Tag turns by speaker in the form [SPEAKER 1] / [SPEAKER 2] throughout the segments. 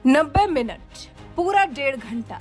[SPEAKER 1] 90 minute, पूरा 1.5 घंटा।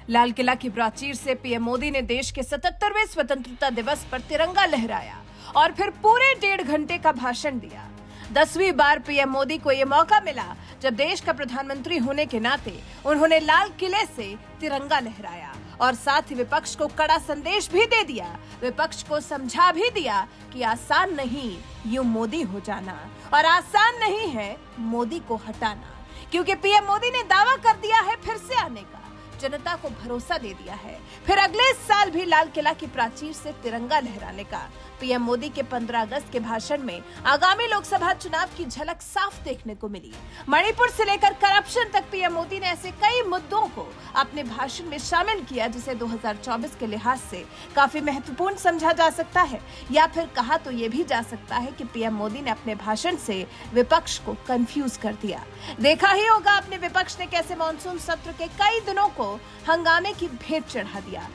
[SPEAKER 1] लाल किला की प्राचीर से पीएम मोदी ने देश के 77वें स्वतंत्रता दिवस पर तिरंगा लहराया और फिर पूरे 1.5 घंटे का भाषण दिया। 10वीं बार पीएम मोदी को यह मौका मिला जब देश का प्रधानमंत्री होने के नाते उन्होंने लाल किले से तिरंगा लहराया और साथ ही विपक्ष को कड़ा संदेश भी दे दिया। विपक्ष को समझा भी दिया कि आसान नहीं यूं मोदी हो जाना और आसान नहीं है मोदी को हटाना, क्योंकि पीएम मोदी ने दावा कर दिया है फिर से आने का, जनता को भरोसा दे दिया है फिर अगले साल भी लाल किला की प्राचीर से तिरंगा लहराने का। पीएम मोदी के 15 अगस्त के भाषण में आगामी लोकसभा चुनाव की झलक साफ देखने को मिली। मणिपुर से लेकर करप्शन तक पीएम मोदी ने ऐसे कई मुद्दों को अपने भाषण में शामिल किया जिसे 2024 के लिहाज से काफी महत्वपूर्ण समझा जा सकता है, या फिर कहा तो ये भी जा सकता है कि पीएम मोदी ने अपने भाषण से विपक्ष को कंफ्यूज कर दिया। देखा ही होगा अपने विपक्ष ने कैसे मानसून सत्र के कई दिनों को हंगामे की भेंट चढ़ा दिया।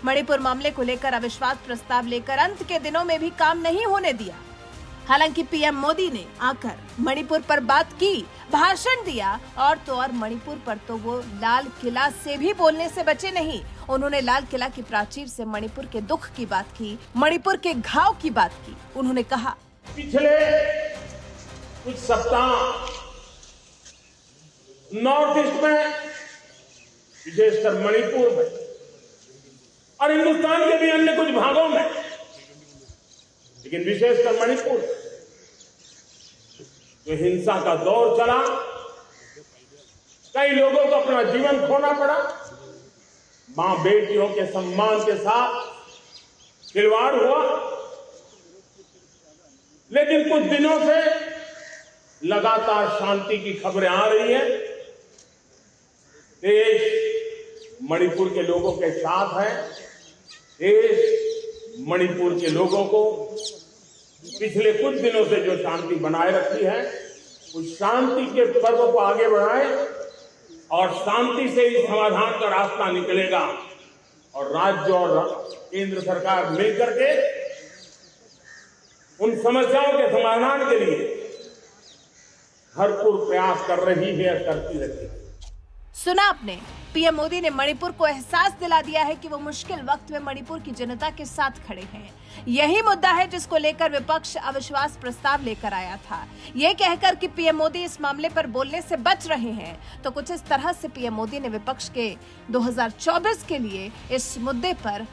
[SPEAKER 1] मणिपुर मामले को लेकर अविश्वास प्रस्ताव लेकर अंत के दिनों में भी काम नहीं होने दिया। हालांकि पीएम मोदी ने आकर मणिपुर पर बात की, भाषण दिया और तो और मणिपुर पर तो वो लाल किला से भी बोलने से बचे नहीं। उन्होंने लाल किला की प्राचीर से मणिपुर के दुख की बात की, मणिपुर के घाव की बात की। उन्होंने कहा,
[SPEAKER 2] पिछले कुछ सप्ताह नॉर्थ ईस्ट में, विशेषकर मणिपुर में और हिंदुस्तान के भी अन्य कुछ भागों में, लेकिन विशेषकर मणिपुर जो हिंसा का दौर चला, कई लोगों को अपना जीवन खोना पड़ा, मां बेटियों के सम्मान के साथ खिलवाड़ हुआ। लेकिन कुछ दिनों से लगातार शांति की खबरें आ रही हैं। देश मणिपुर के लोगों के साथ है। देश मणिपुर के लोगों को पिछले कुछ दिनों से जो शांति बनाए रखी है, उस शांति के पर्व को आगे बढ़ाए और शांति से ही समाधान का रास्ता निकलेगा और राज्य और केंद्र सरकार मिलकर के उन समस्याओं के समाधान के लिए भरपूर प्रयास कर रही है, करती रहती है।
[SPEAKER 1] सुना आपने, पीएम मोदी ने मणिपुर को एहसास दिला दिया है कि वो मुश्किल वक्त में मणिपुर की जनता के साथ खड़े हैं। यही मुद्दा है जिसको लेकर विपक्ष अविश्वास प्रस्ताव लेकर आया था। ये कहकर कि पीएम मोदी इस मामले पर बोलने से बच रहे हैं, तो कुछ इस तरह से पीएम मोदी ने विपक्ष के 2024 के लिए इस मुद्दे पर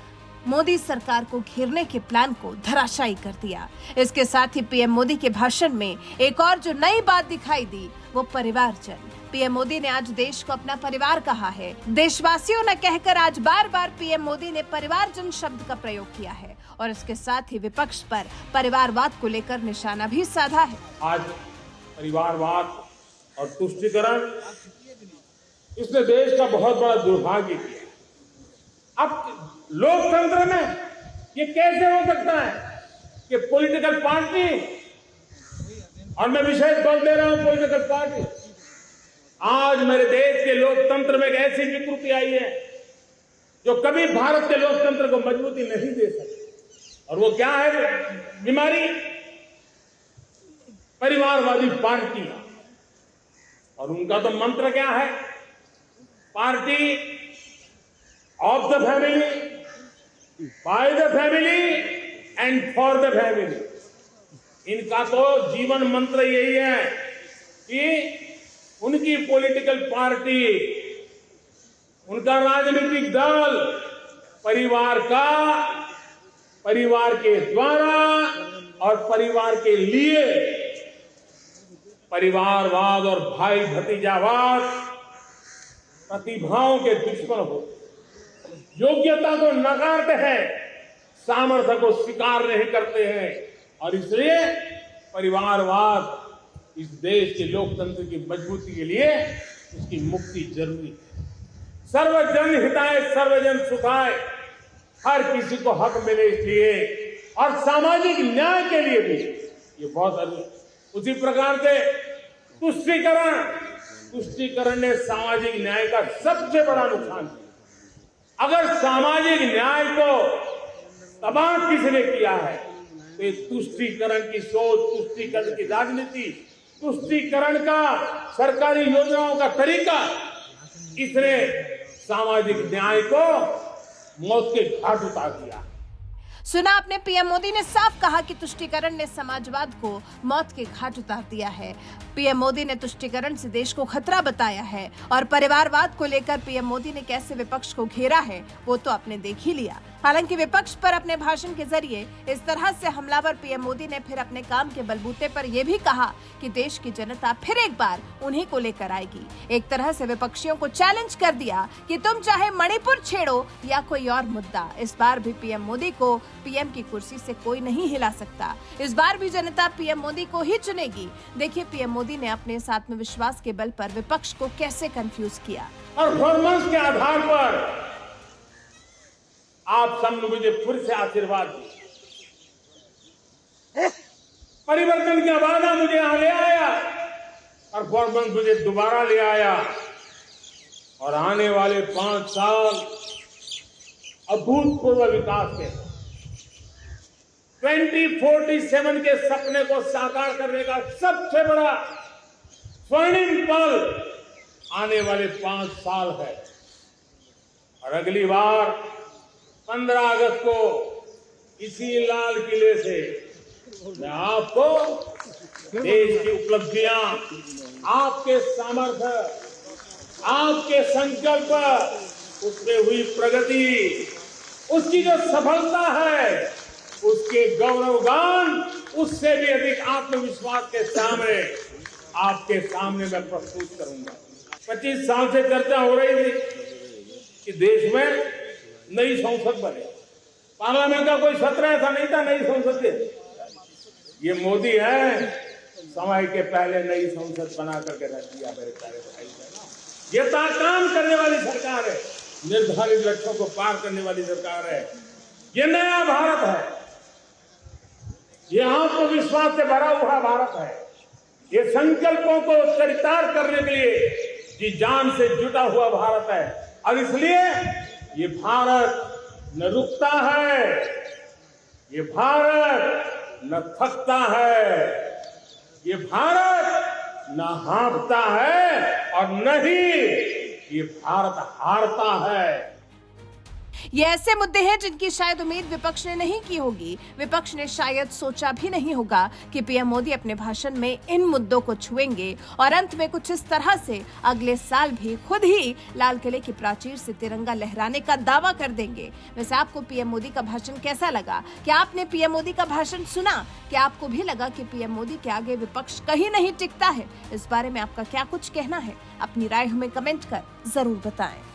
[SPEAKER 1] मोदी सरकार को घेरने के प्लान को धराशायी कर दिया। इसके साथ ही पीएम मोदी के भाषण में एक और जो नई बात दिखाई दी वो परिवारजन। पीएम मोदी ने आज देश को अपना परिवार कहा है। देशवासियों न कहकर आज बार बार पीएम मोदी ने परिवारजन शब्द का प्रयोग किया है और इसके साथ ही विपक्ष पर परिवारवाद को लेकर निशाना भी साधा है।
[SPEAKER 2] आज परिवारवाद और तुष्टीकरण, इसने देश का बहुत बड़ा दुर्भाग्य किया। अब लोकतंत्र में ये कैसे हो सकता है कि पॉलिटिकल पार्टी, और मैं विशेष बल दे रहा हूं पॉलिटिकल पार्टी, आज मेरे देश के लोकतंत्र में एक ऐसी विकृति आई है जो कभी भारत के लोकतंत्र को मजबूती नहीं दे सकती। और वो क्या है बीमारी? परिवारवादी पार्टी। और उनका तो मंत्र क्या है? Party of the family, by the family and for the family. इनका तो जीवन मंत्र यही है कि उनकी पॉलिटिकल पार्टी, उनका राजनीतिक दल परिवार का, परिवार के द्वारा और परिवार के लिए, परिवारवाद और भाई भतीजावाद प्रतिभाओं के दुश्मन हो, योग्यता को नकारते हैं, सामर्थ्य को स्वीकार नहीं करते हैं। और इसलिए परिवारवाद इस देश के लोकतंत्र की मजबूती के लिए इसकी मुक्ति जरूरी है। सर्वजन हिताय सर्वजन सुखाय, हर किसी को हक मिले इसलिए, और सामाजिक न्याय के लिए भी ये बहुत जरूरी है। उसी प्रकार से तुष्टीकरण ने सामाजिक न्याय का सबसे बड़ा नुकसान किया। अगर सामाजिक न्याय को तबाह किसने किया है तो ये तुष्टीकरण की सोच, तुष्टीकरण की राजनीति तुष्टीकरण का, सरकारी योजनाओं का तरीका, इसने सामाजिक न्याय को मौत के घाट उतार दिया।
[SPEAKER 1] सुना आपने, पीएम मोदी ने साफ कहा कि तुष्टीकरण ने समाजवाद को मौत के घाट उतार दिया है। पीएम मोदी ने तुष्टीकरण से देश को खतरा बताया है और परिवारवाद को लेकर पीएम मोदी ने कैसे विपक्ष को घेरा है वो तो आपने देख ही लिया। हालांकि विपक्ष पर अपने भाषण के जरिए इस तरह से हमलावर पीएम मोदी ने फिर अपने काम के बलबूते पर यह भी कहा कि देश की जनता फिर एक बार उन्हीं को लेकर आएगी। एक तरह से विपक्षियों को चैलेंज कर दिया कि तुम चाहे मणिपुर छेड़ो या कोई और मुद्दा, इस बार भी पीएम मोदी को पीएम की कुर्सी से कोई नहीं हिला सकता। इस बार भी जनता पीएम मोदी को ही चुनेगी। देखिए पीएम मोदी ने अपने इस आत्मविश्वास के बल पर विपक्ष को कैसे कंफ्यूज किया।
[SPEAKER 2] परफॉर्मेंस के आधार पर आप सब ने मुझे फिर से आशीर्वाद दिया, परिवर्तन का वादा मुझे यहां ले आया, परफॉर्मेंस मुझे दोबारा ले आया और आने वाले 5 साल अभूतपूर्व विकास के 2047 के सपने को साकार करने का सबसे बड़ा स्वर्णिम पल आने वाले 5 साल है। और अगली बार 15 अगस्त को इसी लाल किले से मैं आपको देश की उपलब्धियां, आपके सामर्थ्य, आपके संकल्प, उसमें हुई प्रगति, उसकी जो सफलता है, उसके गौरवगान, उससे भी अधिक आत्मविश्वास के सामने आपके सामने मैं प्रस्तुत करूंगा। 25 साल से चर्चा हो रही थी कि देश में नई संसद बने। पार्लियामेंट का कोई सत्र ऐसा नहीं था नई संसद के। ये मोदी है, समय के पहले नई संसद बना करके रख दिया मेरे प्यारे भाई बहनों। ये काम करने वाली सरकार है, निर्धारित लक्ष्यों को पार करने वाली सरकार है। ये नया भारत है, ये आत्मविश्वास से भरा हुआ भारत है, ये संकल्पों को चरितार्थ करने के लिए जी जान से जुटा हुआ भारत है। और इसलिए ये भारत न रुकता है, ये भारत न थकता है, ये भारत न हाँफता है और न ही ये भारत हारता है।
[SPEAKER 1] ये ऐसे मुद्दे हैं जिनकी शायद उम्मीद विपक्ष ने नहीं की होगी। विपक्ष ने शायद सोचा भी नहीं होगा कि पीएम मोदी अपने भाषण में इन मुद्दों को छुएंगे और अंत में कुछ इस तरह से अगले साल भी खुद ही लाल किले की प्राचीर से तिरंगा लहराने का दावा कर देंगे। वैसे आपको पीएम मोदी का भाषण कैसा लगा? क्या आपने पीएम मोदी का भाषण सुना? क्या आपको भी लगा कि पीएम मोदी के आगे विपक्ष कहीं नहीं टिकता है? इस बारे में आपका क्या कुछ कहना है? अपनी राय हमें कमेंट कर जरूर बताएं।